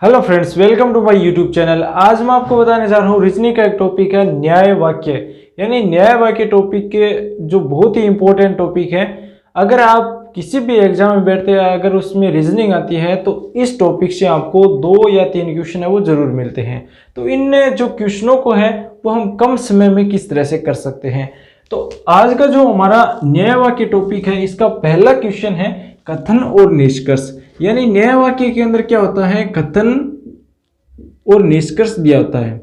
Hello friends, welcome to my YouTube channel. आज मैं आपको बताने जा रहा हूँ रीजनिंग का एक टॉपिक है न्याय वाक्य। यानी न्याय वाक्य टॉपिक के जो बहुत ही इंपॉर्टेंट टॉपिक है। अगर आप किसी भी एग्जाम में बैठते हैं, अगर उसमें रीजनिंग आती है तो इस टॉपिक से आपको 2 या 3 क्वेश्चन है वो जरूर मिलते हैं। तो इन जो क्वेश्चनों को है वो हम कम समय में किस तरह से कर सकते हैं। तो आज का जो हमारा न्याय वाक्य टॉपिक है, इसका पहला क्वेश्चन है कथन और निष्कर्ष। यानी न्याय वाक्य के अंदर क्या होता है, कथन और निष्कर्ष दिया होता है।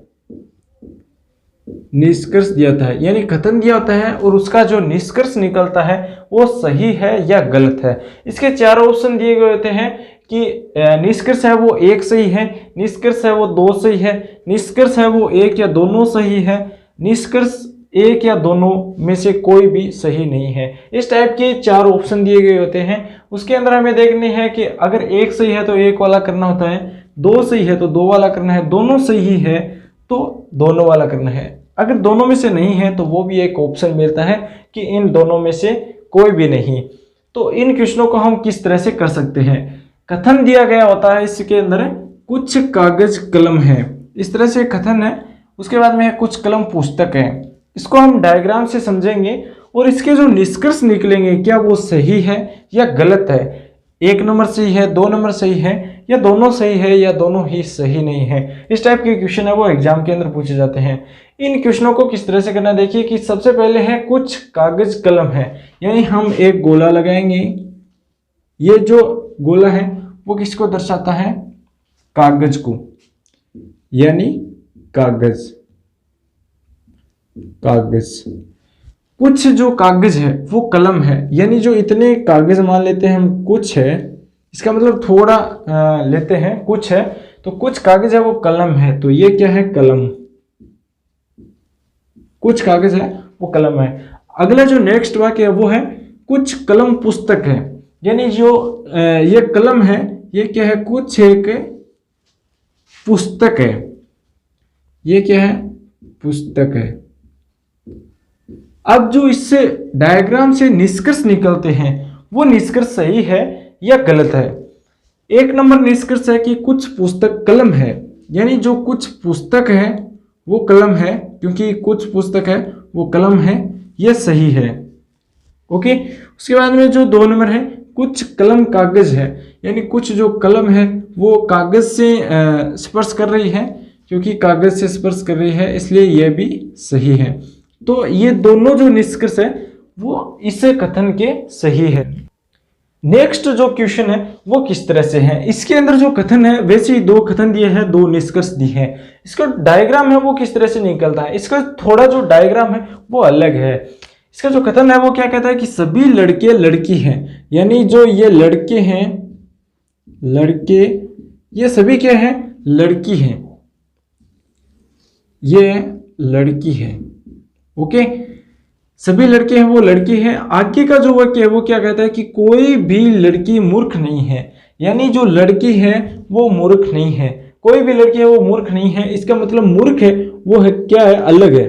निष्कर्ष दिया होता है यानी कथन दिया होता है और उसका जो निष्कर्ष निकलता है वो सही है या गलत है। इसके 4 ऑप्शन दिए गए होते हैं कि निष्कर्ष है वो 1 सही है, निष्कर्ष है वो 2 सही है, निष्कर्ष है वो 1 या दोनों सही है, निष्कर्ष 1 या दोनों में से कोई भी सही नहीं है। इस टाइप के 4 ऑप्शन दिए गए होते हैं। उसके अंदर हमें देखनी है कि अगर 1 सही है तो 1 वाला करना होता है, 2 सही है तो 2 वाला करना है, दोनों सही है तो दोनों वाला करना है। अगर दोनों में से नहीं है तो वो भी एक ऑप्शन मिलता है कि इन दोनों में से कोई भी नहीं। तो इन क्वेश्चनों को हम किस तरह से कर सकते हैं। कथन दिया गया होता है, इसके अंदर कुछ कागज कलम है, इस तरह से कथन है। उसके बाद में है कुछ कलम पुस्तक है। इसको हम डायग्राम से समझेंगे और इसके जो निष्कर्ष निकलेंगे क्या वो सही है या गलत है। 1 नंबर सही है, 2 नंबर सही है या दोनों सही है या दोनों ही सही नहीं है। इस टाइप के क्वेश्चन है वो एग्जाम के अंदर पूछे जाते हैं। इन क्वेश्चनों को किस तरह से करना है, देखिए कि सबसे पहले है कुछ कागज कलम है। यानी हम एक गोला लगाएंगे। ये जो गोला है वो किसको दर्शाता है, कागज को। यानी कागज कागज कुछ जो कागज है वो कलम है। यानी जो इतने कागज मान लेते हैं हम, कुछ है, इसका मतलब थोड़ा लेते हैं, कुछ है तो कुछ कागज है वो कलम है। तो ये क्या है, कलम। कुछ कागज है वो कलम है। अगला जो नेक्स्ट वाक्य है वो है कुछ कलम पुस्तक है। यानी जो ये कलम है ये क्या है, कुछ एक पुस्तक है। ये क्या है, पुस्तक है। अब जो इससे डायग्राम से निष्कर्ष निकलते हैं वो निष्कर्ष सही है या गलत है। 1 नंबर निष्कर्ष है कि कुछ पुस्तक कलम है। यानी जो कुछ पुस्तक है वो कलम है, क्योंकि कुछ पुस्तक है वो कलम है, यह सही है। ओके। उसके बाद में जो 2 नंबर है कुछ कलम कागज है। यानी कुछ जो कलम है वो कागज से स्पर्श कर रही है, क्योंकि कागज से स्पर्श कर रही है इसलिए यह भी सही है। तो ये दोनों जो निष्कर्ष है वो इस कथन के सही है। नेक्स्ट जो क्वेश्चन है वो किस तरह से है, इसके अंदर जो कथन है वैसे ही 2 कथन दिए हैं, 2 निष्कर्ष दिए हैं। इसका डायग्राम है वो किस तरह से निकलता है, इसका थोड़ा जो डायग्राम है वो अलग है। इसका जो कथन है वो क्या कहता है कि सभी लड़के लड़की हैं। यानी जो ये लड़के हैं, लड़के ये सभी क्या है, लड़की हैं, ये लड़की है। ओके, सभी लड़के हैं वो लड़की है। आगे का जो वाक्य है वो क्या कहता है कि कोई भी लड़की मूर्ख नहीं है। यानी जो लड़की है वो मूर्ख नहीं है, कोई भी लड़की है वो मूर्ख नहीं है। इसका मतलब मूर्ख है वो है क्या है, अलग है।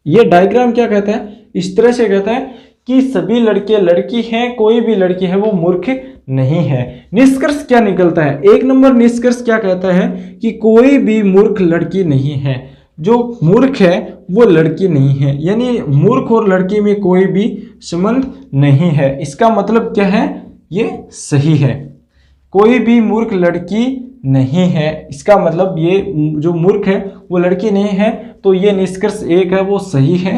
ये डायग्राम क्या कहता है, इस तरह से कहता है कि सभी लड़के लड़की हैं, कोई भी लड़की है वो मूर्ख नहीं है। निष्कर्ष क्या निकलता है, 1 नंबर निष्कर्ष क्या कहता है कि कोई भी मूर्ख लड़की नहीं है। जो मूर्ख है वो लड़की नहीं है। यानी मूर्ख और लड़की में कोई भी संबंध नहीं है। इसका मतलब क्या है, ये सही है। कोई भी मूर्ख लड़की नहीं है, इसका मतलब ये जो मूर्ख है वो लड़की नहीं है। तो ये निष्कर्ष 1 है वो सही है।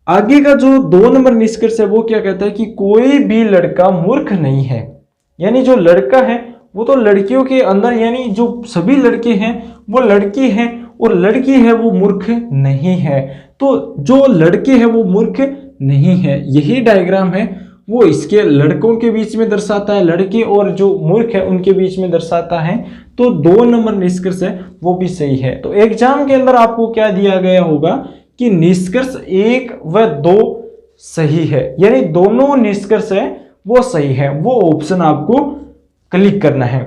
आगे का जो 2 नंबर निष्कर्ष है वो क्या कहता है कि कोई भी लड़का मूर्ख नहीं है। यानी जो लड़का है वो तो लड़कियों के अंदर, यानी जो सभी लड़के हैं वो लड़की हैं और लड़की है वो मूर्ख नहीं है। तो जो लड़के हैं वो मूर्ख नहीं है, यही डायग्राम है वो इसके लड़कों के बीच में दर्शाता है, लड़के और जो मूर्ख है उनके बीच में दर्शाता है। तो 2 नंबर निष्कर्ष है वो भी सही है। तो एग्जाम के अंदर आपको क्या दिया गया होगा कि निष्कर्ष 1 व 2 सही है। यानी दोनों निष्कर्ष है वो सही है, वो ऑप्शन आपको क्लिक करना है।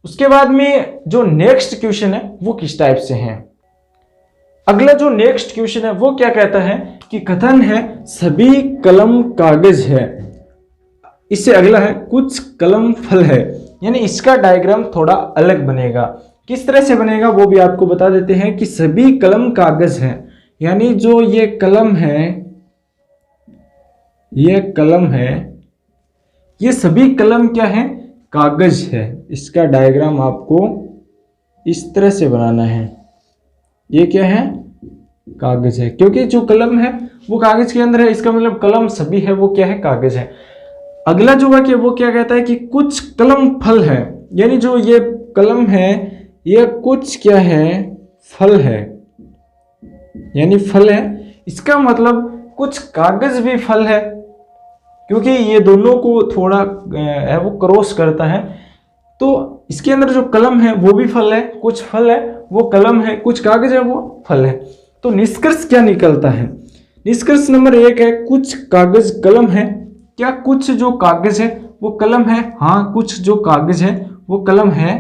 उसके बाद में जो नेक्स्ट क्वेश्चन है वो किस टाइप से है। अगला जो नेक्स्ट क्वेश्चन है वो क्या कहता है कि कथन है सभी कलम कागज है। इससे अगला है कुछ कलम फल है। यानी इसका डायग्राम थोड़ा अलग बनेगा। किस तरह से बनेगा वो भी आपको बता देते हैं कि सभी कलम कागज हैं, यानी जो ये कलम है, ये कलम है, ये सभी कलम क्या है, कागज है। इसका डायग्राम आपको इस तरह से बनाना है। ये क्या है, कागज है, क्योंकि जो कलम है वो कागज के अंदर है, इसका मतलब कलम सभी है वो क्या है, कागज है। अगला जो वाक्य वो क्या कहता है कि कुछ कलम फल है, यानी जो ये कलम है ये कुछ क्या है, फल है, यानी फल है। इसका मतलब कुछ कागज भी फल है, क्योंकि ये दोनों को थोड़ा है वो क्रॉस करता है। तो इसके अंदर जो कलम है वो भी फल है, कुछ फल है वो कलम है, कुछ कागज है वो फल है। तो निष्कर्ष क्या निकलता है, निष्कर्ष नंबर 1 है कुछ कागज कलम है। क्या कुछ जो कागज है वो कलम है, हाँ कुछ जो कागज है वो कलम है,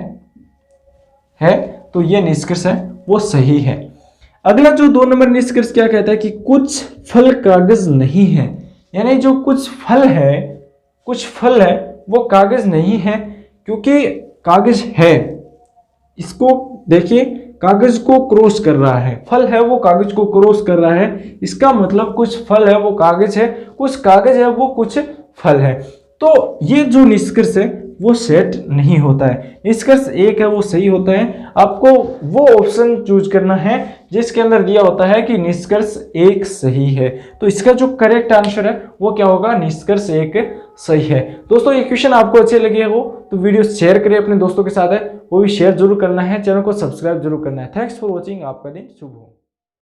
तो ये निष्कर्ष है वो सही है। अगला जो 2 नंबर निष्कर्ष क्या कहता है कि कुछ फल कागज नहीं है, यानी जो कुछ फल है वो कागज नहीं है, क्योंकि कागज है, इसको देखिए कागज को क्रॉस कर रहा है, फल है वो कागज को क्रॉस कर रहा है, इसका मतलब कुछ फल है वो कागज है, कुछ कागज है वो कुछ फल है। तो ये जो निष्कर्ष है वो सेट नहीं होता है। निष्कर्ष 1 है वो सही होता है। आपको वो ऑप्शन चूज करना है जिसके अंदर दिया होता है कि निष्कर्ष 1 सही है। तो इसका जो करेक्ट आंसर है वो क्या होगा, निष्कर्ष 1 सही है। दोस्तों ये क्वेश्चन आपको अच्छे लगे हो तो वीडियो शेयर करिए अपने दोस्तों के साथ, है वो भी शेयर जरूर करना है, चैनल को सब्सक्राइब जरूर करना है। थैंक्स फॉर वॉचिंग, आपका दिन शुभ हो।